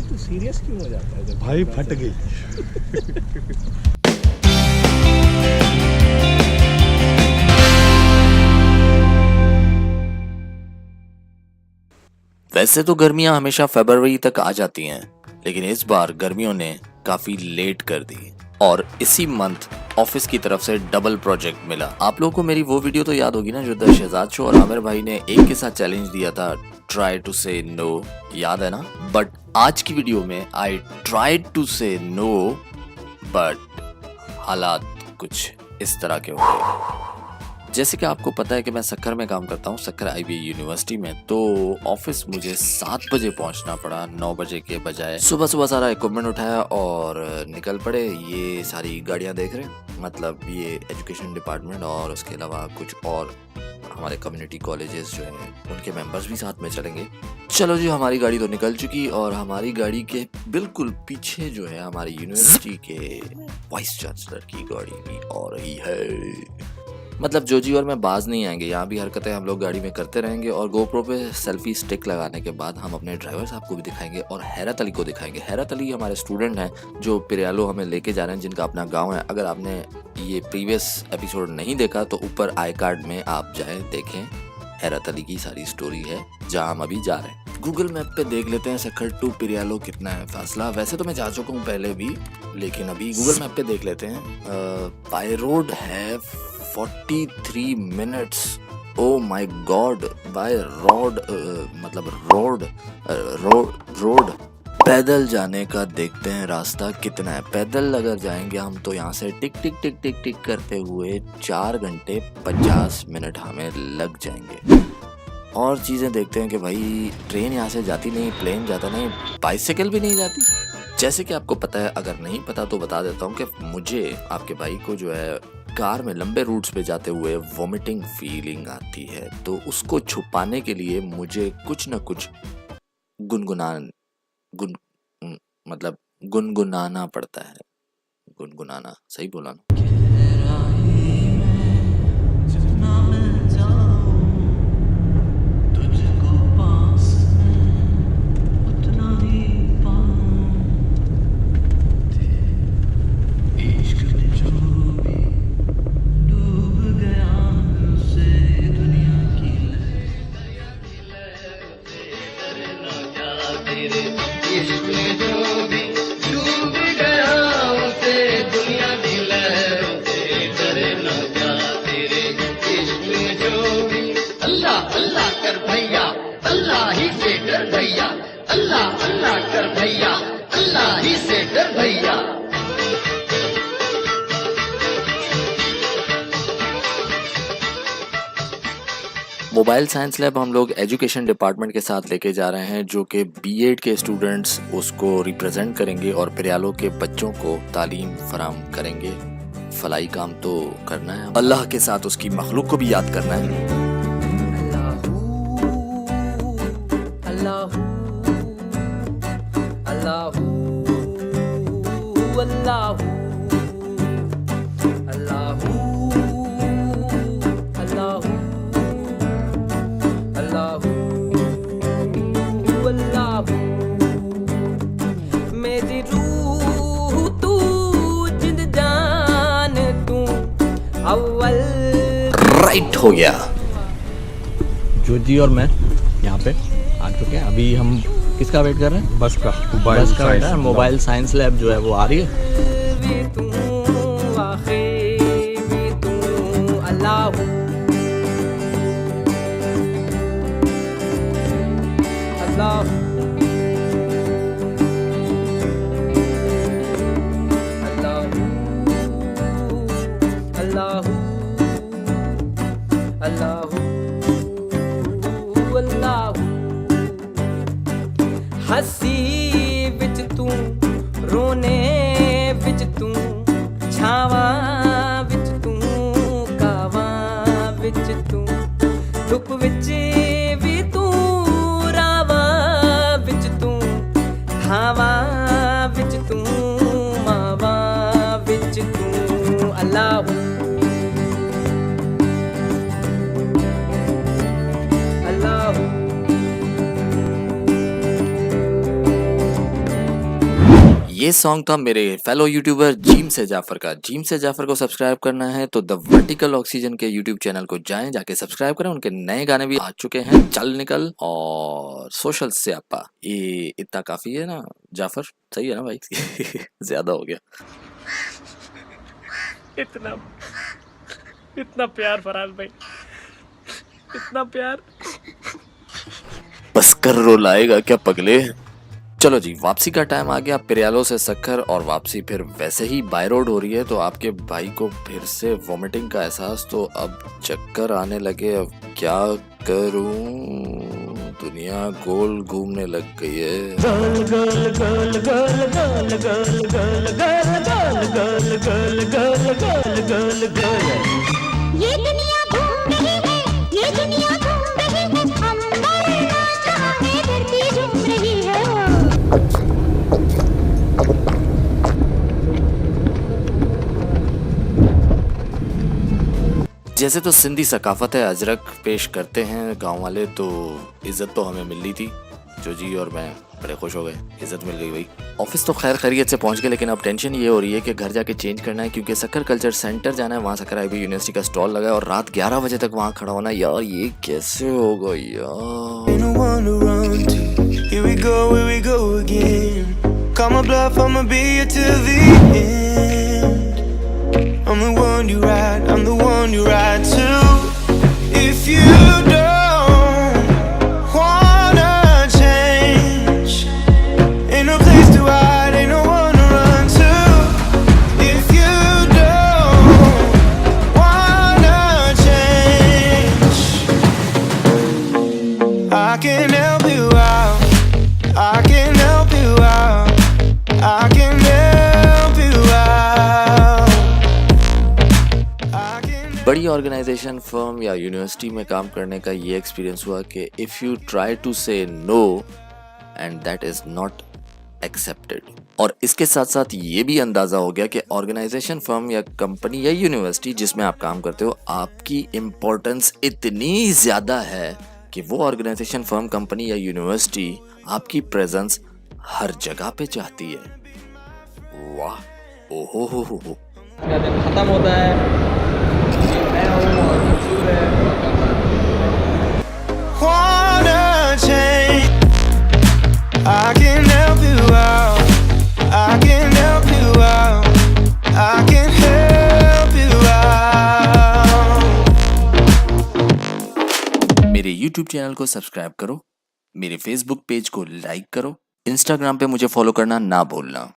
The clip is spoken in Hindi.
तो सीरियस क्यों हो जाता है जब भाई पता फट चले? गई। वैसे तो गर्मियां हमेशा फरवरी तक आ जाती हैं, लेकिन इस बार गर्मियों ने काफी लेट कर दी और इसी मंथ ऑफिस की तरफ से डबल प्रोजेक्ट मिला। आप लोगों को मेरी वो वीडियो तो याद होगी ना जो द शहजाद शो और आमिर भाई ने एक के साथ चैलेंज दिया था, ट्राई टू से नो, याद है ना? बट आज की वीडियो में I tried to say no but हालात कुछ इस तरह के हो गए। जैसे कि आपको पता है कि मैं सक्कर में काम करता हूँ, सक्कर IBA यूनिवर्सिटी में, तो ऑफिस मुझे 7 बजे पहुँचना पड़ा 9 बजे के बजाय। सुबह सुबह सारा इक्विपमेंट उठाया और निकल पड़े। ये सारी गाड़ियाँ देख रहे हैं, मतलब ये एजुकेशन डिपार्टमेंट और उसके अलावा कुछ और हमारे कम्युनिटी कॉलेजेस जो हैं उनके मेंबर्स भी साथ में चलेंगे। चलो जी, हमारी गाड़ी तो निकल चुकी और हमारी गाड़ी के बिल्कुल पीछे जो है हमारी यूनिवर्सिटी के वाइस चांसलर की गाड़ी भी आ रही है। मतलब जोजी और मैं बाज नहीं आएंगे, यहाँ भी हरकतें हम लोग गाड़ी में करते रहेंगे और गोप्रो पे सेल्फी स्टिक लगाने के बाद हम अपने ड्राइवर साहब को भी दिखाएंगे और हैरत अली को दिखाएंगे। हैरत अली हमारे स्टूडेंट हैं जो पिरियालो हमें लेके जा रहे हैं, जिनका अपना गांव है। अगर आपने ये प्रीवियस एपिसोड नहीं देखा तो ऊपर आई कार्ड में आप जाएं, देखें। हैरत अली की सारी स्टोरी है जहाँ हम अभी जा रहे हैं। गूगल मैप पे देख लेते हैं सक्कर टू पिरियालो कितना है फासला। वैसे तो मैं जा चुका हूँ पहले भी, लेकिन अभी गूगल मैप पे देख लेते हैं। बाय रोड है 43 minutes. Oh my God, by road मतलब रोड पैदल जाने का देखते हैं रास्ता कितना है। पैदल अगर जाएंगे हम तो यहाँ से टिक टिक टिक टिक टिक करते हुए 4 घंटे 50 मिनट हमें लग जाएंगे। और चीज़ें देखते हैं कि भाई ट्रेन यहाँ से जाती नहीं, प्लेन जाता नहीं, बाइसिकल भी नहीं जाती। जैसे कि आपको पता है, अगर नहीं पता तो बता देता हूँ कि मुझे, आपके भाई को जो है कार में लंबे रूट्स पे जाते हुए वॉमिटिंग फीलिंग आती है, तो उसको छुपाने के लिए मुझे कुछ न कुछ गुनगुनाना पड़ता है। गुनगुनाना सही बोला ना? अल्लाह कर भैया, अल्लाह ही से डर भैया, अल्लाह अल्लाह कर भैया, अल्लाह ही से डर भैया। मोबाइल साइंस लैब हम लोग एजुकेशन डिपार्टमेंट के साथ लेके जा रहे हैं, जो कि B.Ed के स्टूडेंट्स उसको रिप्रेजेंट करेंगे और पिरियालो के बच्चों को तालीम फराम करेंगे। फलाई काम तो करना है, अल्लाह के साथ उसकी मखलूक को भी याद करना है। मेरी रूह तू, जिंद जान तू, अव्वल राइट हो गया। जोजी और मैं यहाँ पे आ चुके हैं। अभी हम किसका वेट कर रहे हैं? बस का बस का वेट है। मोबाइल साइंस लैब जो है वो आ रही है। भी तू, आखिर भी तू, अल्लाह अल्लाह अल्लाह अल्लाह अल्लाह। हंसी विच तू, रोने विच तू, छावा विच तू, कावा विच तू, धुप विच भी तू, रावा विच तू, धावा विच तू, मावा विच तू, अल्लाह अल्लाह ये सॉन्ग था मेरे फेलो यूट्यूबर जीम से जाफर का। जीम से जाफर को सब्सक्राइब करना है तो द वर्टिकल ऑक्सीजन के यूट्यूब चैनल को जाएं, जाके सब्सक्राइब करें। उनके नए गाने भी आ चुके हैं, चल निकल और सोशल से आपा। ये इतना काफी है ना जाफर, सही है ना भाई? ज्यादा हो गया। इतना प्यार फराज भाई, इतना प्यार। बस कर रो लाएगा क्या पगले। चलो जी, वापसी का टाइम आ गया। पिरियालो से सक्खर और वापसी फिर वैसे ही बाय रोड हो रही है, तो आपके भाई को फिर से वोमिटिंग का एहसास, तो अब चक्कर आने लगे। अब क्या करूं, दुनिया गोल घूमने लग गई है। ये दुनिया घूम रही है, ये दुनिया घूम रही है, अंबर नाच रहा है, धरती झूम रही है। जैसे तो सिंधी सकाफत है, अजरक पेश करते हैं गांव वाले, तो इज्जत तो हमें मिल रही थी। जो जी और मैं बड़े खुश हो गए, इज्जत मिल गई भाई। ऑफिस तो खैर खैरियत से पहुंच गए, लेकिन अब टेंशन ये हो रही है कि घर जाके चेंज करना है, क्योंकि सक्कर कल्चर सेंटर जाना है। वहाँ सक्कर आईबी यूनिवर्सिटी का स्टॉल लगा है और रात 11 बजे तक वहाँ खड़ा होना। यार ये कैसे होगा यार। Ain't no one to run to. Here we go again. Call my bluff, I'ma be here till the end. I'm the one you ride, I'm the one you ride to. If you don't wanna change, ain't no place to hide, ain't no one to run to. If you don't wanna change, I can help you out. I can help you out. I can help you out. I can. बड़ी ऑर्गेनाइजेशन, फर्म या यूनिवर्सिटी में काम करने का ये एक्सपीरियंस हुआ कि if you try to say no and that is not accepted. और इसके साथ साथ ये भी अंदाज़ा हो गया कि ऑर्गेनाइजेशन, फर्म या कंपनी या यूनिवर्सिटी जिसमें आप काम करते हो, आपकी इम्पोर्टेंस इतनी ज़्यादा है कि वो ऑर्गेनाइजेशन, फर्म, कंपनी या यूनिवर्सिटी आपकी प्रेजेंस हर जगह पे चाहती है। वाह, ओहो हो। मेरा दिन खत्म होता है, मैं हूँ और मंसूर है। Wanna change? I can help you out. I can help you out. I can help you out. मेरे YouTube चैनल को सब्सक्राइब करो, मेरे Facebook पेज को लाइक करो, Instagram पे मुझे फॉलो करना ना भूलना।